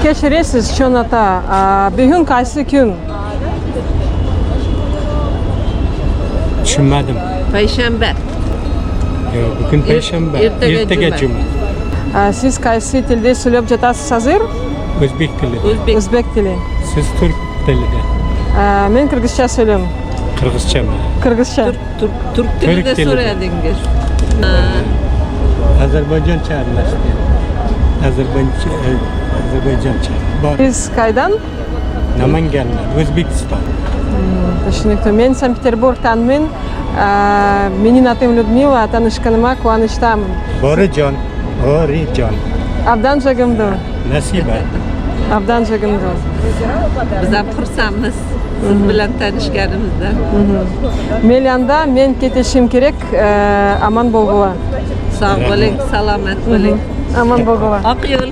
Kechirasiz, Shonata. Bugun qaysi kun? Tushunmadim. Payshanba. Yo'q, bugun payshanba. Ertaga juma. Siz qaysi tilda so'zlab jatasiz hozir? O'zbek tili. O'zbek tili. Siz turk tilida. Men qirg'izcha so'zlayman. Qirg'izchami? Qirg'izcha. Türk dilinde tilida. so'radingiz. Ozarbayjoncha aralashgan. Ozarbayjoncha. Bor. Siz qaydan? Namangandan, O'zbekiston. Tushundim. Men Sankt-Peterburgdanman. Mening atim Lyudmila, tanishganimga quvonchdaman. Borijon. Abdan jagimdi. Nasiba. Abdan jagimdi. Biz ham xursandmiz siz bilan tanishganimizdan. Melyanda men ketishim kerak, aman bo'lg'ila. Sog' bo'ling, salomat bo'ling. Aman bo'lg'ila. Oq yo'l.